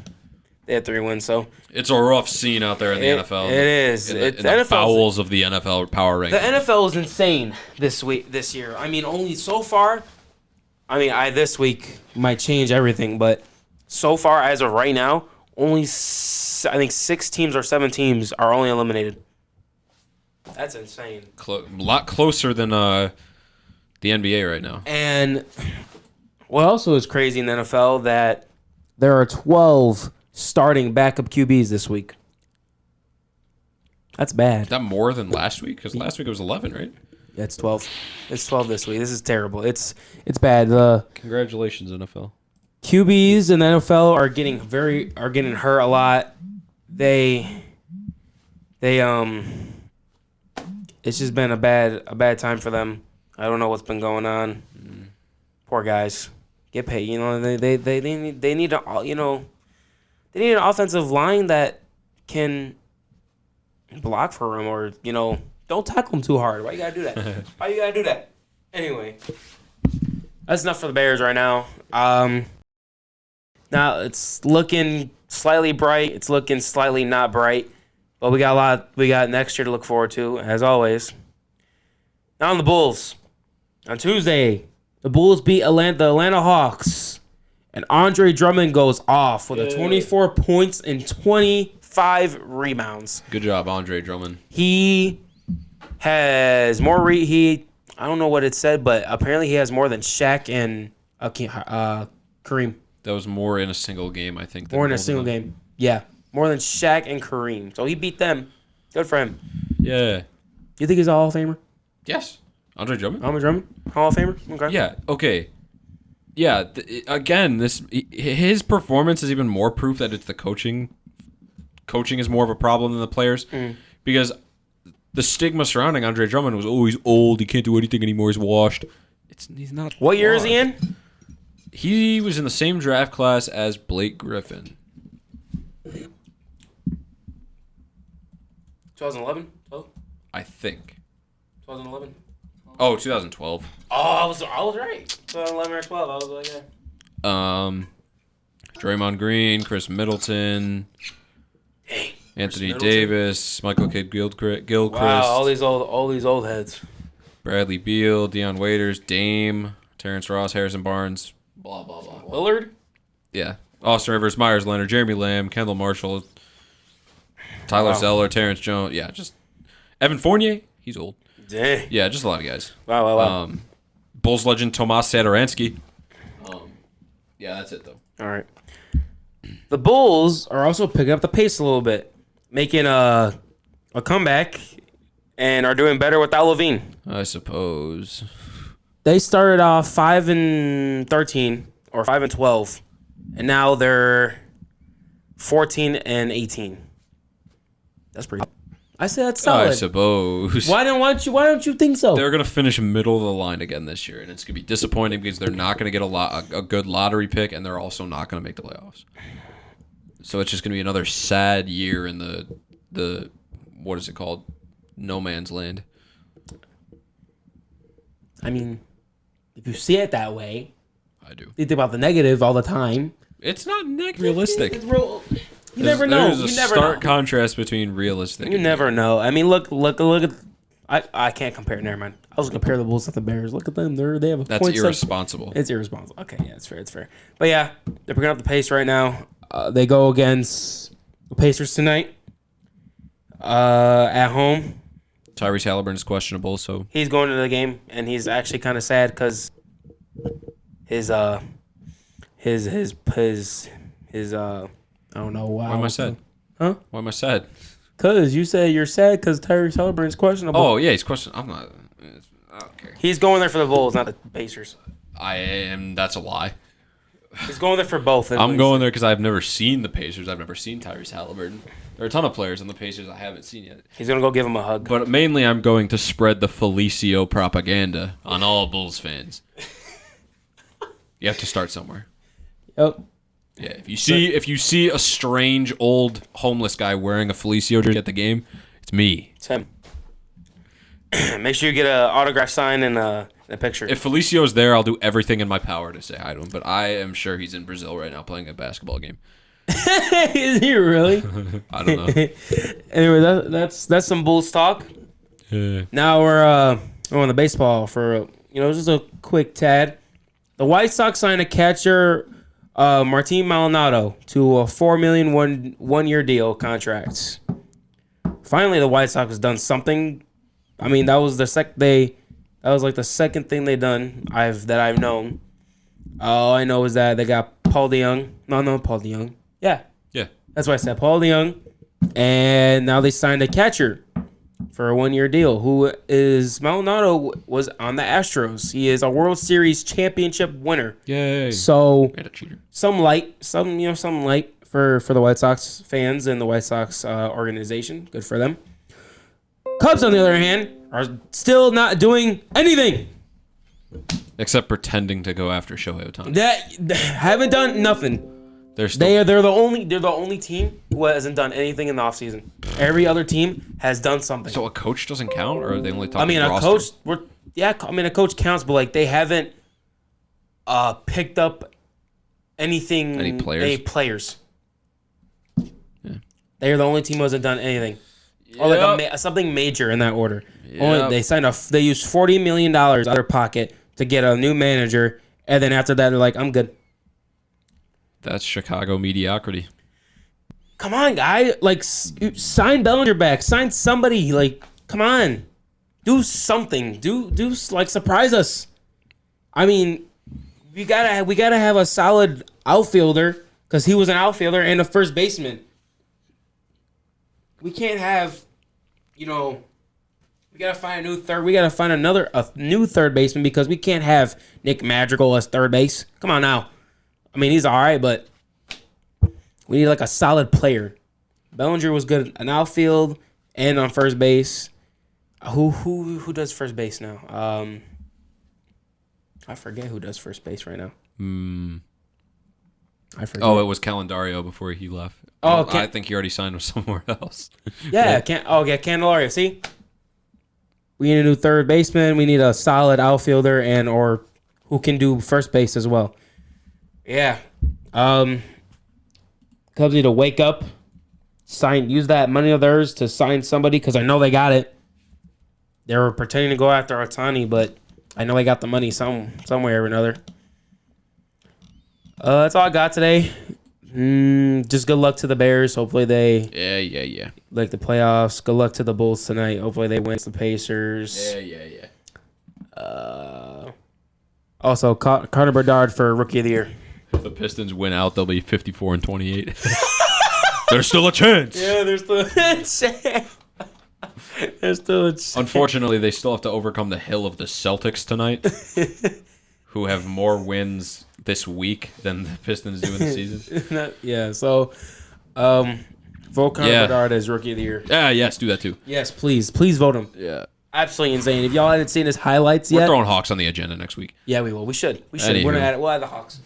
they had 3 wins. So it's a rough scene out there in the NFL. It is. In the bowels of the NFL power rankings. The NFL is insane this year. I mean, only so far. I mean, this week might change everything, but so far as of right now, only I think 6 teams or 7 teams are only eliminated. That's insane. A lot closer than the NBA right now. And what also is crazy in the NFL that there are 12 starting backup QBs this week. That's bad. Is that more than last week? Because last week it was 11, right? Yeah, it's 12. It's 12 this week. This is terrible. It's bad. Congratulations, NFL. QBs in the NFL are getting hurt a lot. It's just been a bad time for them. I don't know what's been going on. Poor guys. Get paid. They need an offensive line that can block for him or don't tackle him too hard. Why you gotta do that? Why you gotta do that? Anyway, that's enough for the Bears right now. Now it's looking slightly bright. It's looking slightly not bright, but we got next year to look forward to, as always. Now on the Bulls. On Tuesday, the Bulls beat the Atlanta Hawks, and Andre Drummond goes off with 24 points and 25 rebounds. Good job, Andre Drummond. He has more. I don't know what it said, but apparently he has more than Shaq and Kareem. That was more in a single game, I think. More in a single game. Yeah, more than Shaq and Kareem. So he beat them. Good for him. Yeah. You think he's a Hall of Famer? Yes. Andre Drummond? Andre Drummond? Hall of Famer? Okay. Yeah, okay. Yeah, again, his performance is even more proof that it's the coaching. Coaching is more of a problem than the players. Because the stigma surrounding Andre Drummond was, he's old, he can't do anything anymore, he's washed. He's not. What year is he in? He was in the same draft class as Blake Griffin. 2011? 12? I think. 2011? Oh, 2012. Oh, I was right. 2011 or 12. I was like, yeah. Draymond Green, Chris Middleton, Anthony Davis, Michael Kidd Gilchrist. Wow, all these old heads. Bradley Beal, Deion Waiters, Dame, Terrence Ross, Harrison Barnes, blah blah blah. Lillard. Yeah, Austin Rivers, Myers Leonard, Jeremy Lamb, Kendall Marshall, Tyler Zeller, Terrence Jones. Yeah, just Evan Fournier. He's old. Dang. Yeah, just a lot of guys. Wow. Bulls legend Tomas Satoransky. Yeah, that's it though. All right. The Bulls are also picking up the pace a little bit, making a comeback, and are doing better without Levine. I suppose. They started off 5-13 or 5-12, and now they're 14-18. That's pretty. I said that's solid. I suppose. Why don't you think so? They're gonna finish middle of the line again this year, and it's gonna be disappointing because they're not gonna get a good lottery pick, and they're also not gonna make the playoffs. So it's just gonna be another sad year in the what is it called? No man's land. I mean, if you see it that way, I do. You think about the negative all the time. It's not realistic. It's real. You never know. There's a stark contrast between realistic. You never know. I mean, look at. I can't compare. Never mind. I was gonna compare the Bulls to the Bears. Look at them. They have a. That's irresponsible. It's irresponsible. Okay, yeah, it's fair. It's fair. But yeah, they're picking up the pace right now. They go against the Pacers tonight. At home. Tyrese Halliburton is questionable, so he's going to the game, and he's actually kind of sad because his I don't know why. Why am I sad? Huh? Why am I sad? Because you said you're sad because Tyrese Halliburton's questionable. Oh, yeah, he's questionable. I'm not. I don't care. He's going there for the Bulls, not the Pacers. I am. That's a lie. He's going there for both. I'm going there because I've never seen the Pacers. I've never seen Tyrese Halliburton. There are a ton of players on the Pacers I haven't seen yet. He's going to go give him a hug. But mainly I'm going to spread the Felicio propaganda on all Bulls fans. You have to start somewhere. Yep. Yeah, if you see a strange old homeless guy wearing a Felicio jersey at the game, it's me. It's him. Make sure you get an autograph sign and a picture. If Felicio's there, I'll do everything in my power to say hi to him. But I am sure he's in Brazil right now playing a basketball game. Is he really? I don't know. Anyway, that's some Bulls talk. Now we're on the baseball for just a quick tad. The White Sox signed a catcher, Martin Maldonado, to a $4 million one-year deal contract. Finally, the White Sox has done something. I mean, that was the second thing they done that I've known. All I know is that they got Paul DeJong. No, Paul DeJong. Yeah, that's what I said. Paul DeJong, and now they signed a catcher for a one-year deal. Who is Maldonado? Was on the Astros. He is a World Series championship winner. Yay! So and a cheater. Some light for the White Sox fans and the White Sox organization. Good for them. Cubs, on the other hand, are still not doing anything. Except pretending to go after Shohei Ohtani. That haven't done nothing. They're the only team who hasn't done anything in the offseason. Every other team has done something. So a coach doesn't count, or are they only talking? I mean, roster? a coach counts, but they haven't picked up anything. Any players? Any players. Yeah. They are the only team who hasn't done anything. Or like something major in that order. Yep. They used $40 million out of their pocket to get a new manager, and then after that they're like, I'm good. That's Chicago mediocrity. Come on, guy. Like, sign Bellinger back. Sign somebody. Like, come on. Do something. Do like surprise us. I mean, we gotta have a solid outfielder because he was an outfielder and a first baseman. We can't have, we gotta find a new third. We gotta find a new third baseman because we can't have Nick Madrigal as third base. Come on now. I mean, he's all right, but we need like a solid player. Bellinger was good in outfield and on first base. Who does first base now? I forget who does first base right now. I forget. Oh, it was Calendario before he left. Oh, I think he already signed with somewhere else. Yeah, Candelario. See, we need a new third baseman. We need a solid outfielder or who can do first base as well. Yeah. Cubs need to wake up, use that money of theirs to sign somebody because I know they got it. They were pretending to go after Ohtani, but I know they got the money some way or another. That's all I got today. Just good luck to the Bears. Hopefully they like the playoffs. Good luck to the Bulls tonight. Hopefully they win the Pacers. Yeah. Also, Connor Bedard for Rookie of the Year. If the Pistons win out, they'll be 54-28. There's still a chance. Yeah, there's still a chance. There's still a chance. Unfortunately, they still have to overcome the hill of the Celtics tonight, who have more wins this week than the Pistons do in the season. Yeah, so vote Connor Bedard as Rookie of the Year. Yeah, yes, do that too. Yes, please vote him. Yeah. Absolutely insane. If y'all hadn't seen his highlights yet. We're throwing Hawks on the agenda next week. Yeah, we will. We should. Anywho. We'll add the Hawks.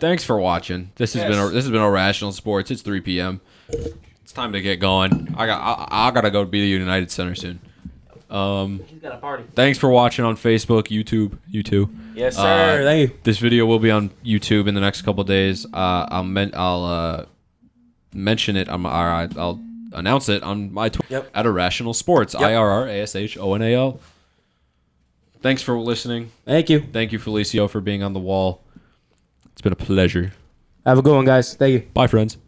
Thanks for watching. This has been IrRashonal Sports. It's 3 p.m. It's time to get going. I gotta go be the United Center soon. He's got a party. Thanks for watching on Facebook, YouTube. You too. Yes, sir. Thank you. This video will be on YouTube in the next couple of days. I'll mention it. I'll announce it on my Twitter at IrRashonal Sports. IrRashonal. Thanks for listening. Thank you. Thank you, Felicio, for being on the wall. It's been a pleasure. Have a good one, guys. Thank you. Bye, friends.